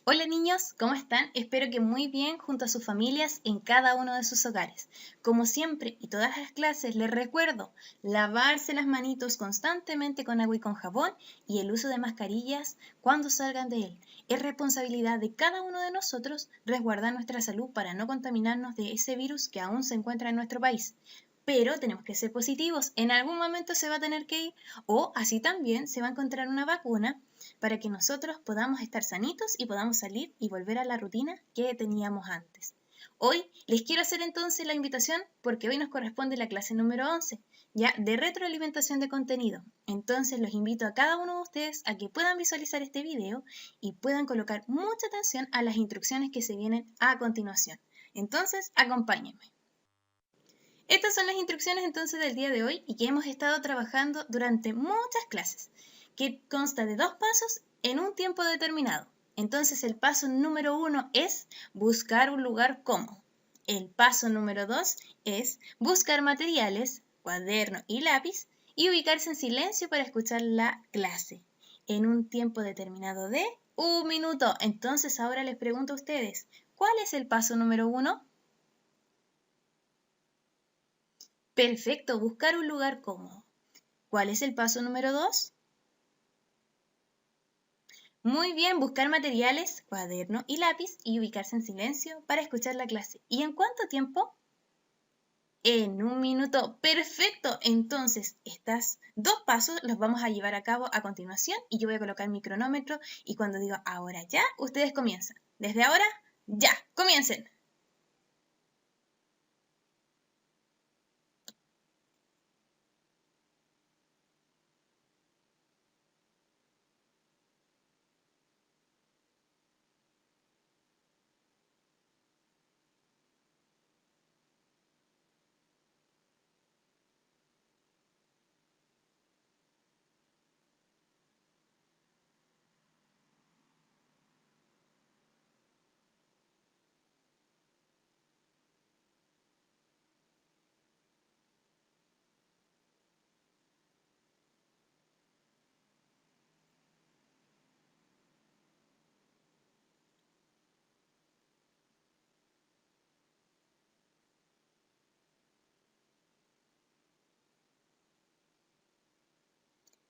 Hola niños, ¿cómo están? Espero que muy bien junto a sus familias en cada uno de sus hogares. Como siempre y todas las clases les recuerdo lavarse las manitos constantemente con agua y con jabón y el uso de mascarillas cuando salgan de él. Es responsabilidad de cada uno de nosotros resguardar nuestra salud para no contaminarnos de ese virus que aún se encuentra en nuestro país. Pero tenemos que ser positivos, en algún momento se va a tener que ir o así también se va a encontrar una vacuna para que nosotros podamos estar sanitos y podamos salir y volver a la rutina que teníamos antes. Hoy les quiero hacer entonces la invitación porque hoy nos corresponde la clase número 11, ya de retroalimentación de contenido. Entonces los invito a cada uno de ustedes a que puedan visualizar este video y puedan colocar mucha atención a las instrucciones que se vienen a continuación. Entonces, acompáñenme. Estas son las instrucciones entonces del día de hoy y que hemos estado trabajando durante muchas clases, que consta de 2 pasos en un tiempo determinado. Entonces el paso número 1 es buscar un lugar cómodo. El paso número 2 es buscar materiales, cuaderno y lápiz y ubicarse en silencio para escuchar la clase en un tiempo determinado de 1 minuto. Entonces ahora les pregunto a ustedes, ¿cuál es el paso número 1? Perfecto, buscar un lugar cómodo. ¿Cuál es el paso número 2? Muy bien, buscar materiales, cuaderno y lápiz y ubicarse en silencio para escuchar la clase. ¿Y en cuánto tiempo? En 1 minuto. Perfecto. Entonces, estos 2 pasos los vamos a llevar a cabo a continuación y yo voy a colocar mi cronómetro y cuando digo ahora ya, ustedes comienzan. Desde ahora, ya, comiencen.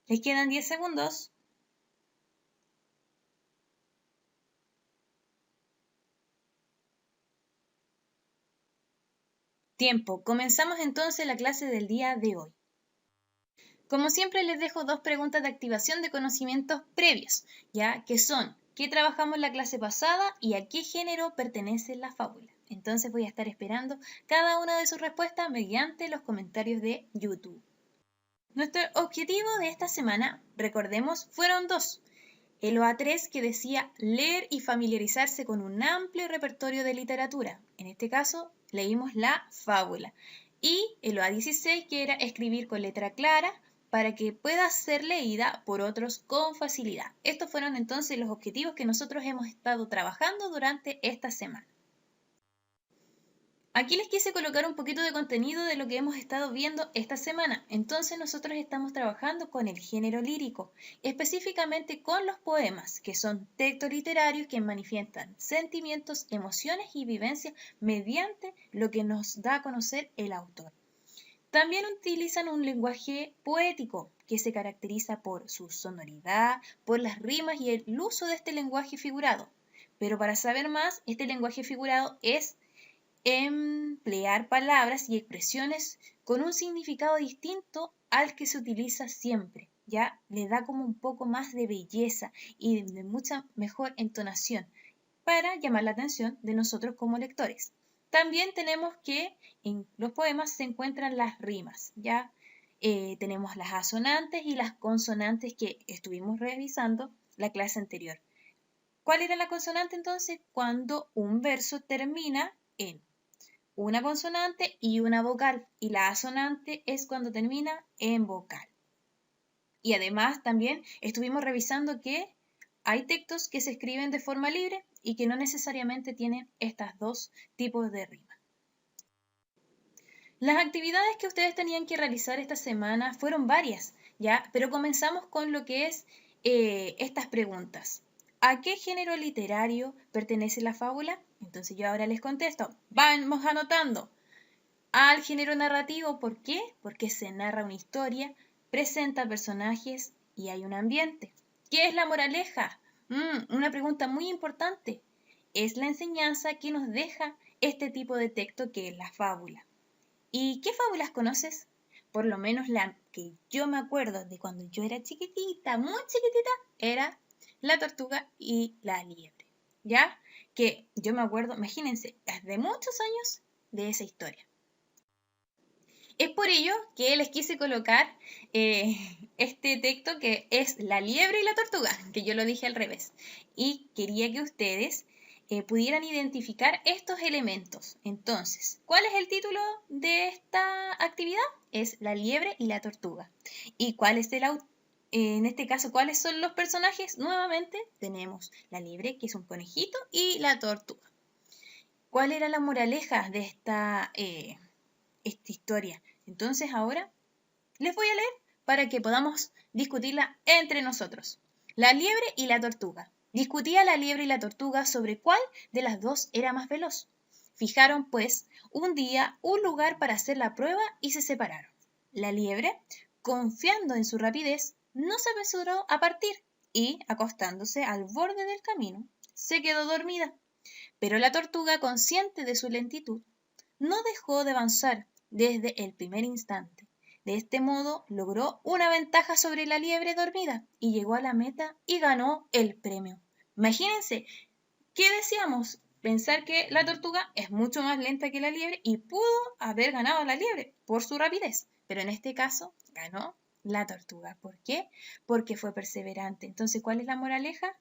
Les quedan 10 segundos. Tiempo. Comenzamos entonces la clase del día de hoy. Como siempre les dejo 2 preguntas de activación de conocimientos previos, ya que son ¿qué trabajamos la clase pasada y a qué género pertenece la fábula? Entonces voy a estar esperando cada una de sus respuestas mediante los comentarios de YouTube. Nuestro objetivo de esta semana, recordemos, fueron 2. El OA3 que decía leer y familiarizarse con un amplio repertorio de literatura. En este caso, leímos la fábula. Y el OA16 que era escribir con letra clara para que pueda ser leída por otros con facilidad. Estos fueron entonces los objetivos que nosotros hemos estado trabajando durante esta semana. Aquí les quise colocar un poquito de contenido de lo que hemos estado viendo esta semana. Entonces nosotros estamos trabajando con el género lírico, específicamente con los poemas, que son textos literarios que manifiestan sentimientos, emociones y vivencias mediante lo que nos da a conocer el autor. También utilizan un lenguaje poético que se caracteriza por su sonoridad, por las rimas y el uso de este lenguaje figurado. Pero para saber más, este lenguaje figurado es emplear palabras y expresiones con un significado distinto al que se utiliza siempre. Ya le da como un poco más de belleza y de mucha mejor entonación para llamar la atención de nosotros como lectores. También tenemos que en los poemas se encuentran las rimas, ya tenemos las asonantes y las consonantes que estuvimos revisando la clase anterior. ¿Cuál era la consonante entonces? Cuando un verso termina en una consonante y una vocal, y la asonante es cuando termina en vocal. Y además también estuvimos revisando que hay textos que se escriben de forma libre y que no necesariamente tienen estos 2 tipos de rima. Las actividades que ustedes tenían que realizar esta semana fueron varias, ¿ya? Pero comenzamos con lo que es estas preguntas. ¿a qué género literario pertenece la fábula? Entonces yo ahora les contesto, vamos anotando. Al género narrativo, ¿por qué? Porque se narra una historia, presenta personajes y hay un ambiente. ¿Qué es la moraleja? Una pregunta muy importante. Es la enseñanza que nos deja este tipo de texto que es la fábula. ¿Y qué fábulas conoces? Por lo menos la que yo me acuerdo de cuando yo era chiquitita, muy chiquitita, era La tortuga y la liebre. ¿Ya? Que yo me acuerdo, imagínense, desde muchos años de esa historia. Es por ello que les quise colocar este texto que es La liebre y la tortuga, que yo lo dije al revés. Y quería que ustedes pudieran identificar estos elementos. Entonces, ¿cuál es el título de esta actividad? Es La liebre y la tortuga. ¿Y cuál es en este caso, cuáles son los personajes? Nuevamente tenemos la liebre, que es un conejito, y la tortuga. ¿Cuál era la moraleja de esta historia? Entonces ahora les voy a leer para que podamos discutirla entre nosotros. La liebre y la tortuga. Discutía la liebre y la tortuga sobre cuál de las dos era más veloz. Fijaron, pues, un día un lugar para hacer la prueba y se separaron. La liebre, confiando en su rapidez, no se apresuró a partir y, acostándose al borde del camino, se quedó dormida. Pero la tortuga, consciente de su lentitud, no dejó de avanzar desde el primer instante. De este modo logró una ventaja sobre la liebre dormida y llegó a la meta y ganó el premio. Imagínense, ¿qué decíamos? Pensar que la tortuga es mucho más lenta que la liebre y pudo haber ganado a la liebre por su rapidez. Pero en este caso ganó la tortuga. ¿Por qué? Porque fue perseverante. Entonces, ¿cuál es la moraleja?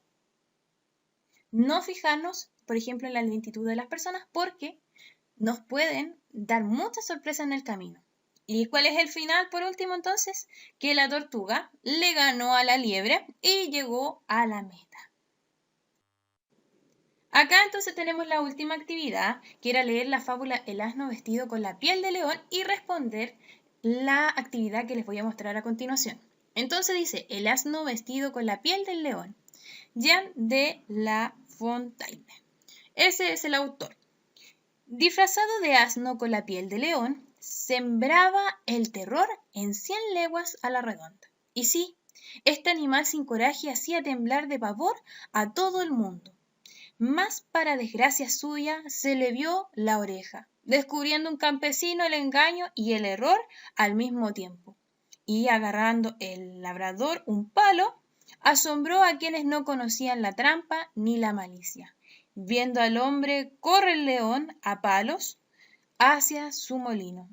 No fijarnos, por ejemplo, en la lentitud de las personas porque nos pueden dar muchas sorpresas en el camino. ¿Y cuál es el final, por último, entonces? Que la tortuga le ganó a la liebre y llegó a la meta. Acá entonces tenemos la última actividad, que era leer la fábula El asno vestido con la piel de león y responder la actividad que les voy a mostrar a continuación. Entonces dice, El asno vestido con la piel del león, Jean de La Fontaine. Ese es el autor. Disfrazado de asno con la piel de león, sembraba el terror en 100 leguas a la redonda. Y sí, este animal sin coraje hacía temblar de pavor a todo el mundo. Mas para desgracia suya se le vio la oreja, descubriendo un campesino el engaño y el error al mismo tiempo. Y agarrando el labrador un palo, asombró a quienes no conocían la trampa ni la malicia. Viendo al hombre, corre el león a palos hacia su molino.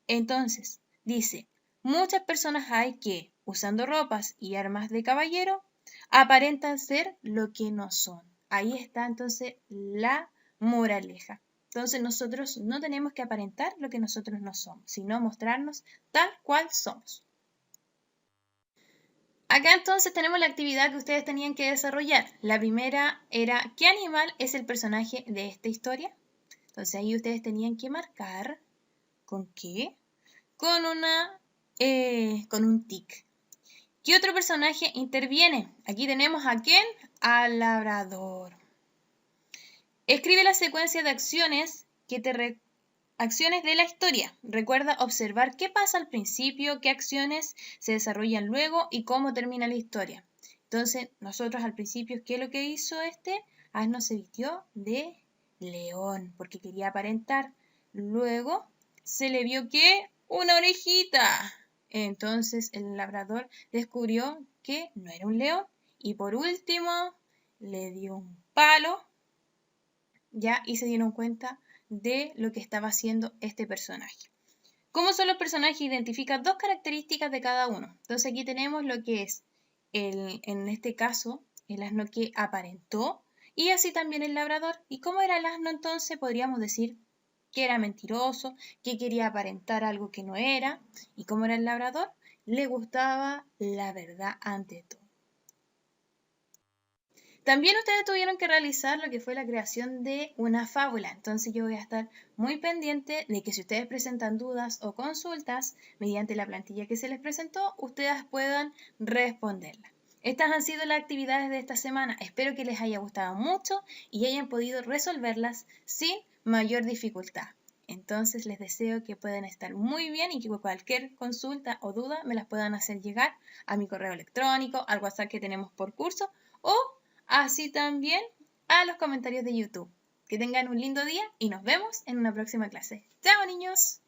Entonces, dice, muchas personas hay que, usando ropas y armas de caballero, aparentan ser lo que no son. Ahí está entonces la moraleja. Entonces nosotros no tenemos que aparentar lo que nosotros no somos, sino mostrarnos tal cual somos. Acá entonces tenemos la actividad que ustedes tenían que desarrollar. La primera era, ¿qué animal es el personaje de esta historia? Entonces ahí ustedes tenían que marcar, ¿con qué? Con un tic. ¿Qué otro personaje interviene? Aquí tenemos a ¿quién? Al labrador. Escribe la secuencia de acciones acciones de la historia. Recuerda observar qué pasa al principio, qué acciones se desarrollan luego y cómo termina la historia. Entonces, nosotros al principio, ¿qué es lo que hizo este? Asno se vistió de león porque quería aparentar. Luego se le vio que una orejita. Entonces el labrador descubrió que no era un león. Y por último, le dio un palo, ¿ya? Y se dieron cuenta de lo que estaba haciendo este personaje. ¿Cómo son los personajes? Identifica dos características de cada uno. Entonces aquí tenemos lo que es, en este caso, el asno que aparentó y así también el labrador. ¿Y cómo era el asno entonces? Podríamos decir que era mentiroso, que quería aparentar algo que no era. ¿Y cómo era el labrador? Le gustaba la verdad ante todo. También ustedes tuvieron que realizar lo que fue la creación de una fábula. Entonces yo voy a estar muy pendiente de que si ustedes presentan dudas o consultas mediante la plantilla que se les presentó, ustedes puedan responderla. Estas han sido las actividades de esta semana. Espero que les haya gustado mucho y hayan podido resolverlas sin mayor dificultad. Entonces les deseo que puedan estar muy bien y que cualquier consulta o duda me las puedan hacer llegar a mi correo electrónico, al WhatsApp que tenemos por curso o así también a los comentarios de YouTube. Que tengan un lindo día y nos vemos en una próxima clase. ¡Chao, niños!